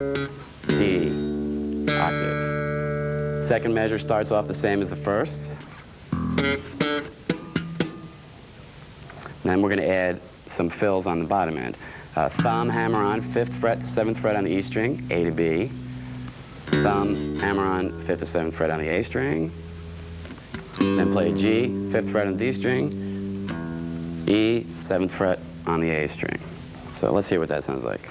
D octave. Second measure starts off the same as the first. Then we're going to add some fills on the bottom end. Thumb, hammer on, 5th fret to 7th fret on the E string, A to B. Thumb, hammer on, 5th to 7th fret on the A string. Then play a G, 5th fret on the D string, E, 7th fret on the A string. So let's hear what that sounds like.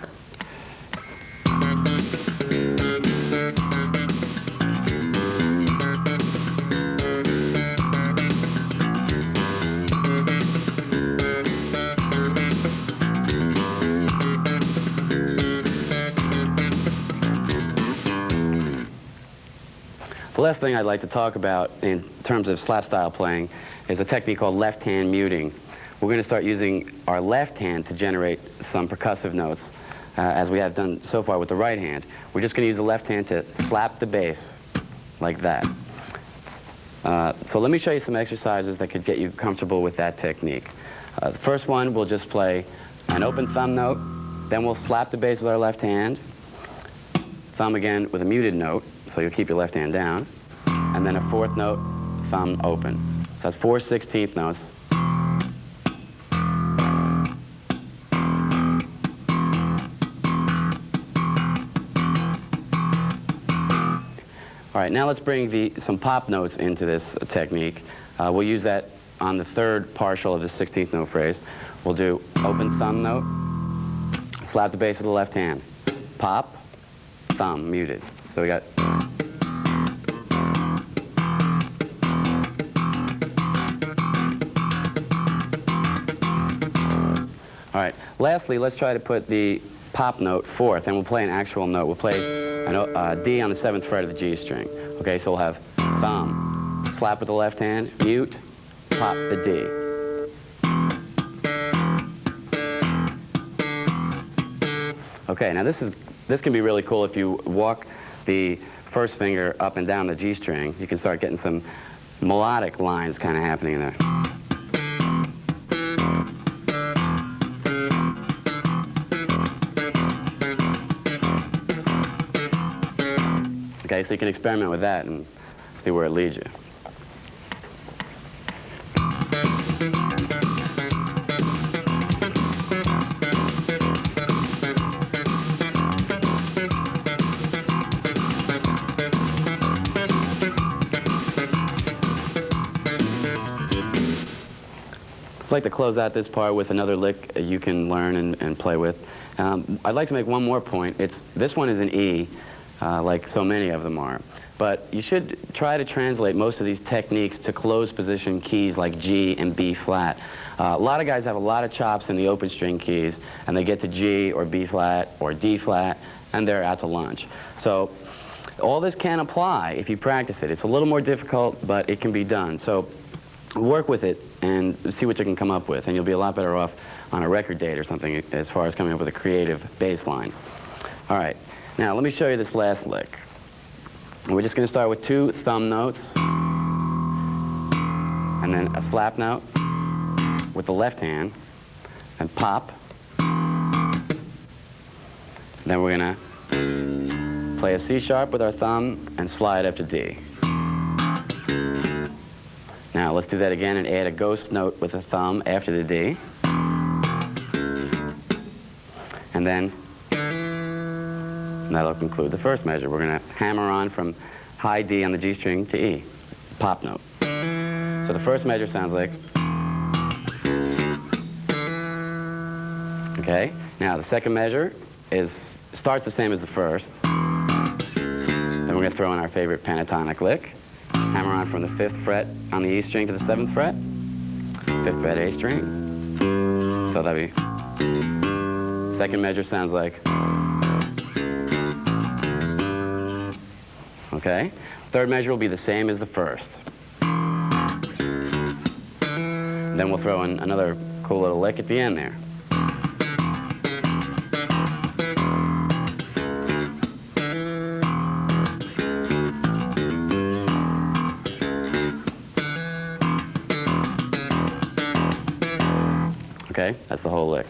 The last thing I'd like to talk about in terms of slap style playing is a technique called left hand muting. We're going to start using our left hand to generate some percussive notes, as we have done so far with the right hand. We're just going to use the left hand to slap the bass like that. So let me show you some exercises that could get you comfortable with that technique. The first one, we'll just play an open thumb note, then we'll slap the bass with our left hand, thumb again with a muted note, so you'll keep your left hand down, and then a 4th note, thumb open. So that's 4 16th notes. All right, now let's bring some pop notes into this technique. We'll use that on the 3rd partial of the 16th note phrase. We'll do open thumb note, slap the bass with the left hand, pop, thumb, muted. So we got... All right, lastly, let's try to put the pop note 4th, and we'll play an actual note. We'll play a D on the 7th fret of the G string. Okay, so we'll have thumb, slap with the left hand, mute, pop the D. Okay, now this can be really cool if you walk the first finger up and down the G string. You can start getting some melodic lines kind of happening there. Okay, so you can experiment with that and see where it leads you. I'd like to close out this part with another lick you can learn and play with. I'd like to make one more point. This one is an E, like so many of them are. But you should try to translate most of these techniques to closed position keys like G and B flat. A lot of guys have a lot of chops in the open string keys, and they get to G or B flat or D flat, and they're out to lunch. So all this can apply if you practice it. It's a little more difficult, but it can be done. So work with it and see what you can come up with, and you'll be a lot better off on a record date or something as far as coming up with a creative bass line. All right, now let me show you this last lick. We're just going to start with 2 thumb notes, and then a slap note with the left hand, and pop. Then we're going to play a C sharp with our thumb and slide up to D. Now let's do that again and add a ghost note with the thumb after the D. And then that'll conclude the first measure. We're going to hammer on from high D on the G string to E, pop note. So the first measure sounds like... Okay, now the second measure starts the same as the first. Then we're going to throw in our favorite pentatonic lick. Hammer on from the 5th fret on the E string to the 7th fret, 5th fret A string. So that'll be... Second measure sounds like... Okay? Third measure will be the same as the first. Then we'll throw in another cool little lick at the end there. Okay? That's the whole lick.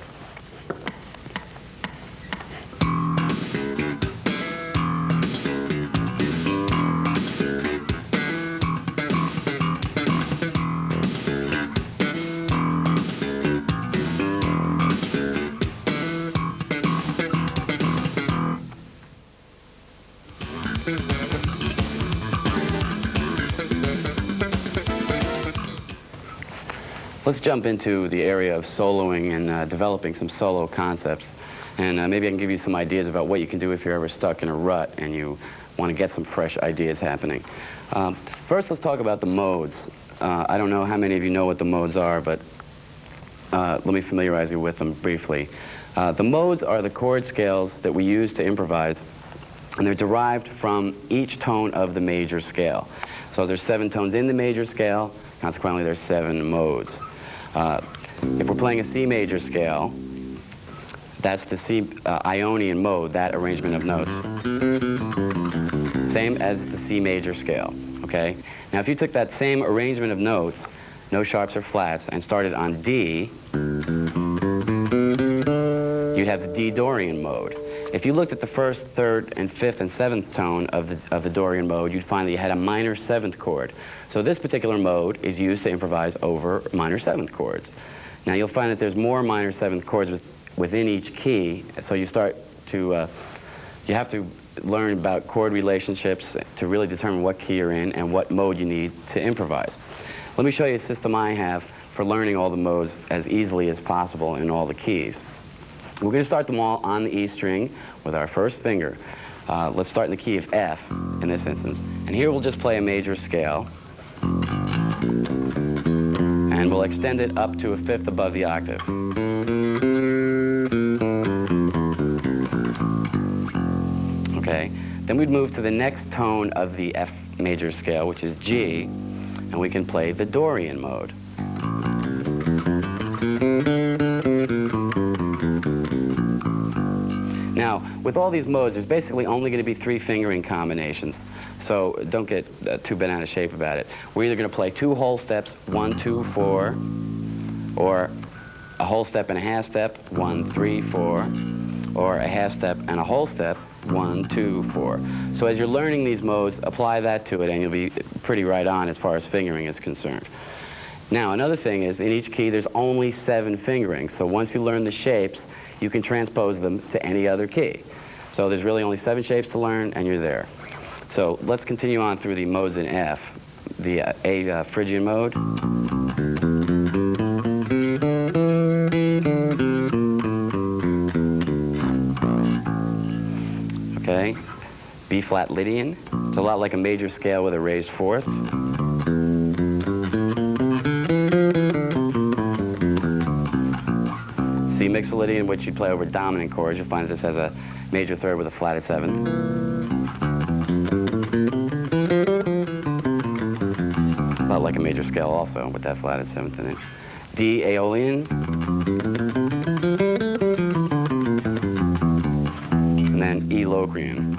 Let's jump into the area of soloing and developing some solo concepts. And maybe I can give you some ideas about what you can do if you're ever stuck in a rut and you want to get some fresh ideas happening. First, let's talk about the modes. I don't know how many of you know what the modes are, but let me familiarize you with them briefly. The modes are the chord scales that we use to improvise, and they're derived from each tone of the major scale. So there's 7 tones in the major scale, consequently there's 7 modes. If we're playing a C major scale, that's the C Ionian mode, that arrangement of notes. Same as the C major scale, okay? Now if you took that same arrangement of notes, no sharps or flats, and started on D, you'd have the D Dorian mode. If you looked at the 1st, 3rd, and 5th, and 7th tone of the Dorian mode, you'd find that you had a minor 7th chord. So this particular mode is used to improvise over minor 7th chords. Now you'll find that there's more minor 7th chords within each key, so you start to, you have to learn about chord relationships to really determine what key you're in and what mode you need to improvise. Let me show you a system I have for learning all the modes as easily as possible in all the keys. We're going to start them all on the E string with our first finger. Let's start in the key of F in this instance. And here we'll just play a major scale. And we'll extend it up to a 5th above the octave. Okay. Then we'd move to the next tone of the F major scale, which is G, and we can play the Dorian mode. Now, with all these modes, there's basically only going to be 3 fingering combinations. So don't get too bent out of shape about it. We're either going to play 2 whole steps, 1, 2, 4, or a whole step and a half step, 1, 3, 4, or a half step and a whole step, 1, 2, 4. So as you're learning these modes, apply that to it and you'll be pretty right on as far as fingering is concerned. Now, another thing is, in each key, there's only 7 fingerings. So once you learn the shapes, you can transpose them to any other key. So there's really only 7 shapes to learn, and you're there. So let's continue on through the modes in F. The A Phrygian mode. Okay. B flat Lydian. It's a lot like a major scale with a raised 4th. C Mixolydian, which you play over dominant chords. You'll find that this has a major 3rd with a flatted 7th. A lot like a major scale also, with that flatted 7th in it. D Aeolian. And then E Locrian.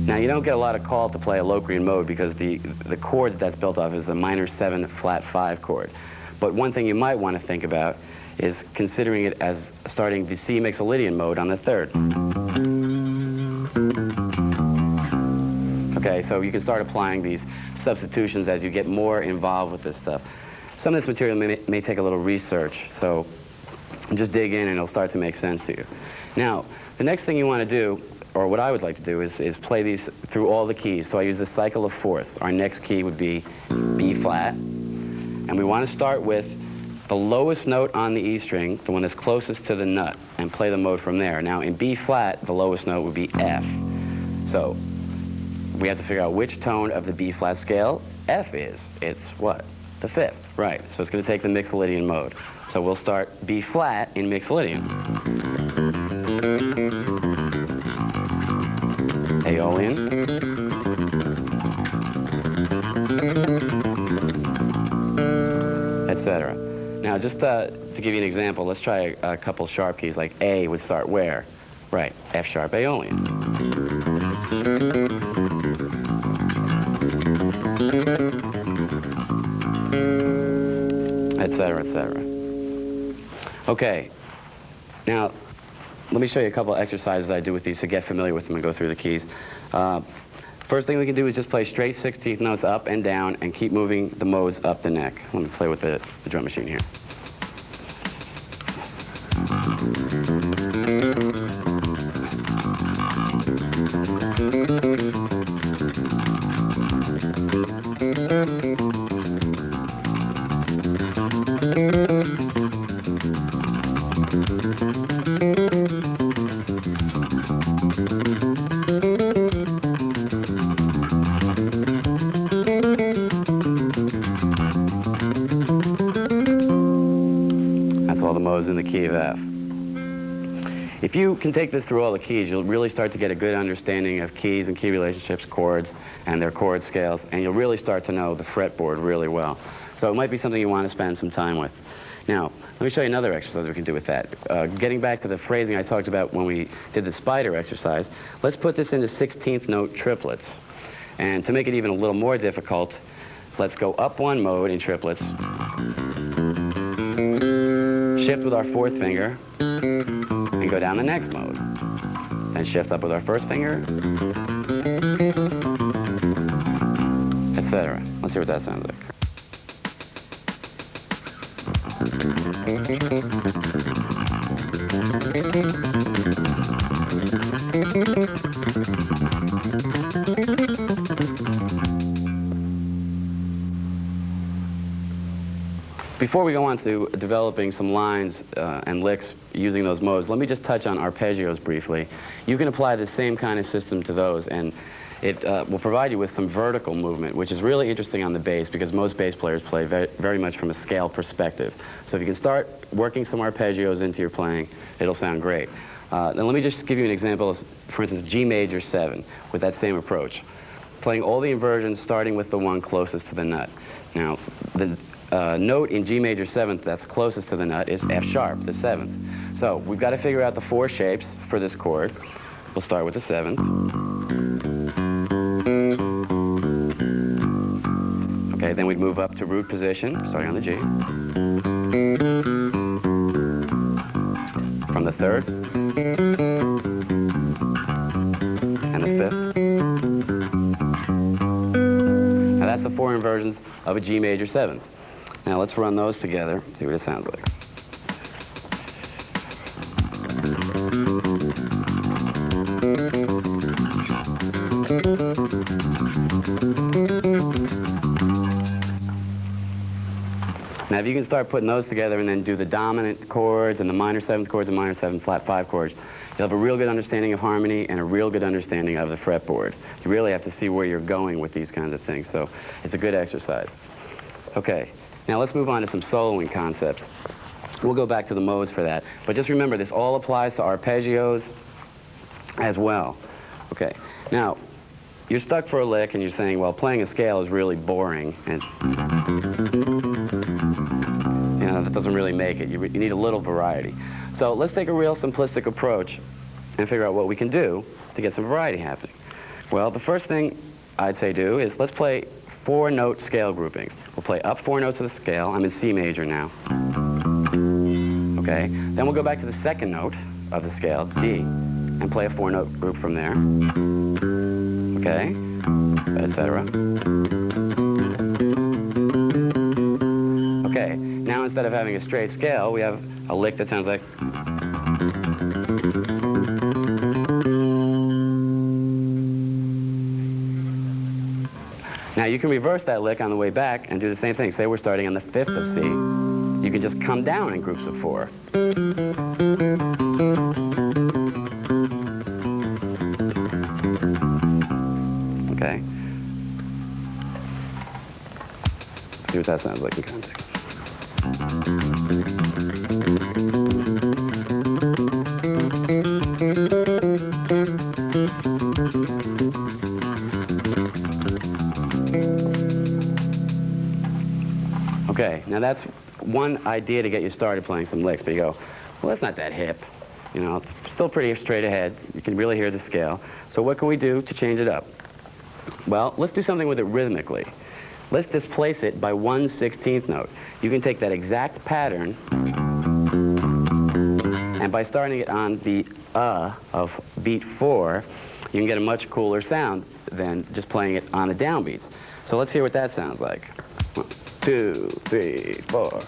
Now, you don't get a lot of call to play a Locrian mode because the chord that's built off is the minor 7 flat 5 chord. But one thing you might want to think about is considering it as starting the C Mixolydian mode on the 3rd. Okay, so you can start applying these substitutions as you get more involved with this stuff. Some of this material may take a little research, so just dig in and it'll start to make sense to you. Now, the next thing you want to do, or what I would like to do, is play these through all the keys. So I use the cycle of 4ths. Our next key would be B flat. And we want to start with the lowest note on the E string, the one that's closest to the nut, and play the mode from there. Now, in B flat, the lowest note would be F. So we have to figure out which tone of the B flat scale F is. It's what? The 5th, right. So it's going to take the Mixolydian mode. So we'll start B flat in Mixolydian. Aeolian. Etc. Now, just to give you an example, let's try a couple sharp keys, like A would start where? Right, F sharp Aeolian. Etc., etc. Okay, now let me show you a couple exercises I do with these to get familiar with them and go through the keys. First thing we can do is just play straight 16th notes up and down and keep moving the modes up the neck. Let me play with the drum machine here. That's all the modes in the key of F. If you can take this through all the keys, you'll really start to get a good understanding of keys and key relationships, chords, and their chord scales, and you'll really start to know the fretboard really well. So it might be something you want to spend some time with. Now, let me show you another exercise we can do with that. Getting back to the phrasing I talked about when we did the spider exercise, let's put this into 16th note triplets. And to make it even a little more difficult, let's go up one mode in triplets, shift with our fourth finger, and go down the next mode. Then shift up with our first finger, etc. Let's see what that sounds like. Before we go on to developing some lines and licks using those modes, let me just touch on arpeggios briefly. You can apply the same kind of system to those, and it will provide you with some vertical movement, which is really interesting on the bass because most bass players play very much from a scale perspective. So if you can start working some arpeggios into your playing, it'll sound great. Then let me just give you an example of, for instance, G major 7 with that same approach. Playing all the inversions starting with the one closest to the nut. Now, the note in G major 7th that's closest to the nut is F sharp, the 7th. So we've got to figure out the four shapes for this chord. We'll start with the 7th. Okay, then we'd move up to root position, starting on the G. From the 3rd. And the 5th. Now that's the four inversions of a G major 7th. Now let's run those together, see what it sounds like. Now if you can start putting those together and then do the dominant chords and the minor 7th chords and minor 7 flat 5 chords, you'll have a real good understanding of harmony and a real good understanding of the fretboard. You really have to see where you're going with these kinds of things, so it's a good exercise. Okay. Now let's move on to some soloing concepts. We'll go back to the modes for that. But just remember, this all applies to arpeggios as well. Okay. Now, you're stuck for a lick and you're saying, well, playing a scale is really boring. And, you know, that doesn't really make it. You need a little variety. So let's take a real simplistic approach and figure out what we can do to get some variety happening. Well, the first thing I'd say do is let's play 4-note scale groupings. We'll play up 4 notes of the scale. I'm in C major now. Okay. Then we'll go back to the 2nd note of the scale, D, and play a 4-note group from there. Okay. Etc. Okay. Now instead of having a straight scale, we have a lick that sounds like. Now you can reverse that lick on the way back and do the same thing. Say we're starting on the 5th of C. You can just come down in groups of 4. Okay. Let's see what that sounds like in context. Okay, now that's one idea to get you started playing some licks, but you go, well, that's not that hip. You know, it's still pretty straight ahead. You can really hear the scale. So what can we do to change it up? Well, let's do something with it rhythmically. Let's displace it by 1/16th note. You can take that exact pattern, and by starting it on the of beat 4, you can get a much cooler sound than just playing it on the downbeats. So let's hear what that sounds like. 1, 2, 3, 4.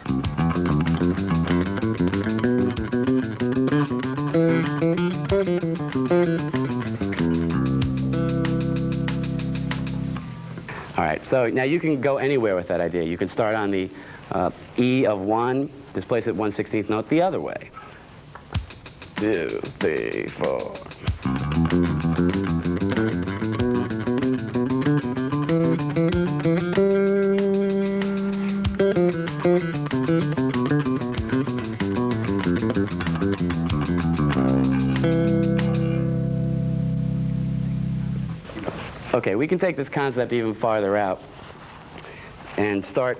All right, so now you can go anywhere with that idea. You can start on the E of 1, displace it 1/16th note the other way. 2, 3, 4. Okay, we can take this concept even farther out and start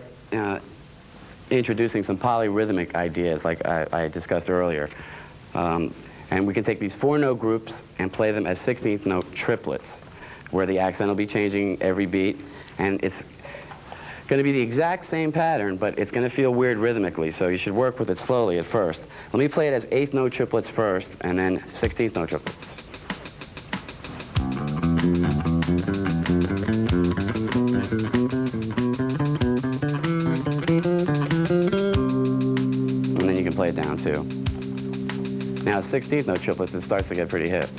introducing some polyrhythmic ideas like I discussed earlier. And we can take these 4-note groups and play them as 16th note triplets, where the accent will be changing every beat, and it's going to be the exact same pattern, but it's going to feel weird rhythmically, so you should work with it slowly at first. Let me play it as 8th note triplets first, and then 16th note triplets. And then you can play it down too. Now 16th note triplets, it starts to get pretty hip.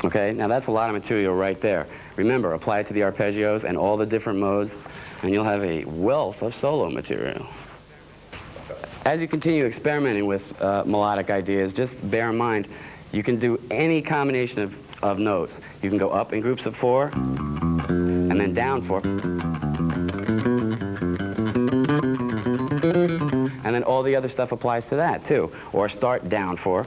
Okay, now that's a lot of material right there. Remember, apply it to the arpeggios and all the different modes, and you'll have a wealth of solo material. As you continue experimenting with melodic ideas, just bear in mind, you can do any combination of notes. You can go up in groups of 4, and then down 4. And then all the other stuff applies to that, too. Or start down 4.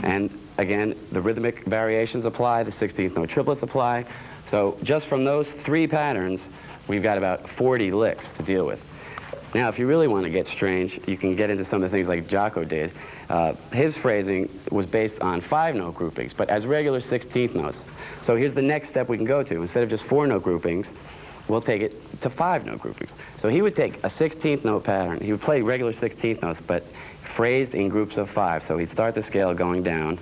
And again, the rhythmic variations apply, the 16th note triplets apply. So just from those 3 patterns, we've got about 40 licks to deal with. Now, if you really want to get strange, you can get into some of the things like Jaco did. His phrasing was based on 5-note groupings, but as regular 16th notes. So here's the next step we can go to. Instead of just 4-note groupings, we'll take it to 5-note groupings. So he would take a 16th note pattern. He would play regular 16th notes, but phrased in groups of 5. So he'd start the scale going down.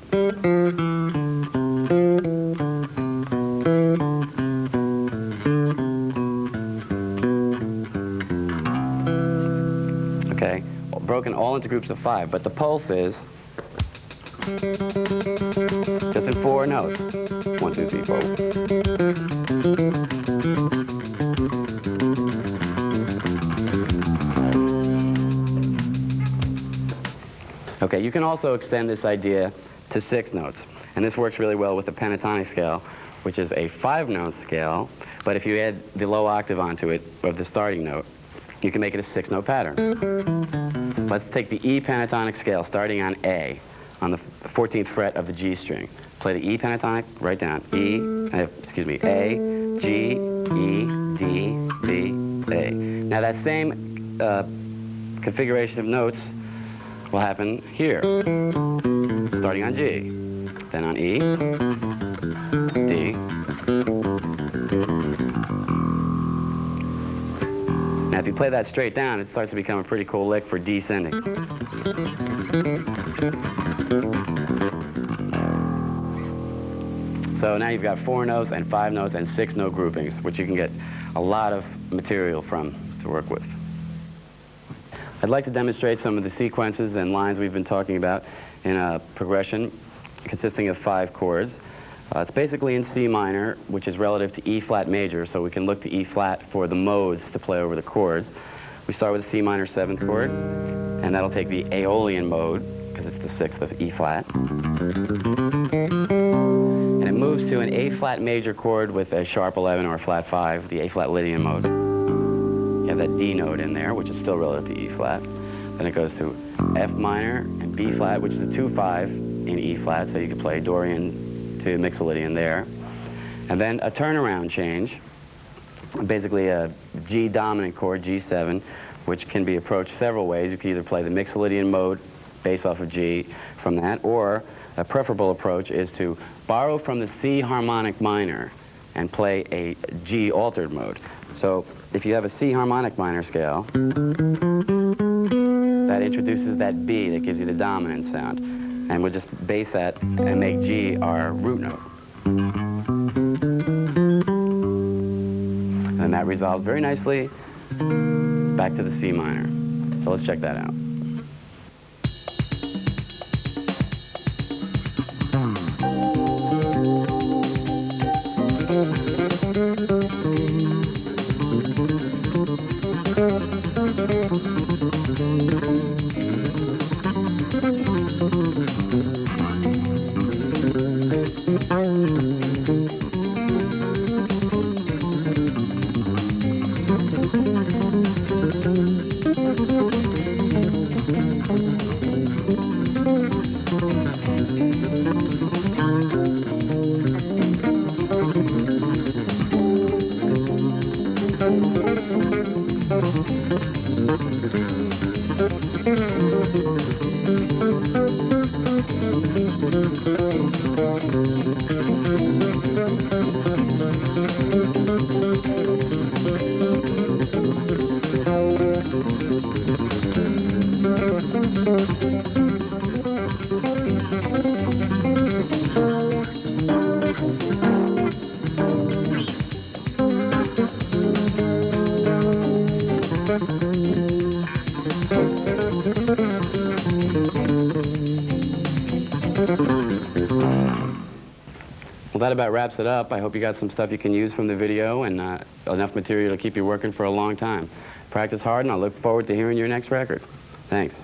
Okay, broken all into groups of 5, but the pulse is just in 4 notes. 1, 2, 3, 4. Okay, you can also extend this idea to 6 notes, and this works really well with the pentatonic scale, which is a 5-note scale, but if you add the low octave onto it, of the starting note, you can make it a 6-note pattern. Let's take the E pentatonic scale starting on A, on the 14th fret of the G string. Play the E pentatonic, right down. E, excuse me, A, G, E, D, B, A. Now that same configuration of notes will happen here, starting on G, then on E, D. Now, if you play that straight down, it starts to become a pretty cool lick for descending. So now you've got 4 notes and 5 notes and 6-note groupings, which you can get a lot of material from to work with. I'd like to demonstrate some of the sequences and lines we've been talking about in a progression consisting of 5 chords. It's basically in C minor, which is relative to E flat major, so we can look to E flat for the modes to play over the chords. We start with a C minor 7th chord, and that'll take the Aeolian mode, because it's the 6th of E flat. And it moves to an A flat major chord with a sharp 11 or a flat 5, the A flat Lydian mode. You have that D note in there, which is still relative to E flat. Then it goes to F minor and B flat, which is a 2-5 in E flat, so you can play Dorian to Mixolydian there. And then a turnaround change, basically a G dominant chord, G7, which can be approached several ways. You can either play the Mixolydian mode based off of G from that, or a preferable approach is to borrow from the C harmonic minor and play a G altered mode. So if you have a C harmonic minor scale, that introduces that B that gives you the dominant sound. And we'll just base that and make G our root note. And that resolves very nicely back to the C minor. So let's check that out. Well, that about wraps it up. I hope you got some stuff you can use from the video and enough material to keep you working for a long time. Practice hard, and I look forward to hearing your next record. Thanks.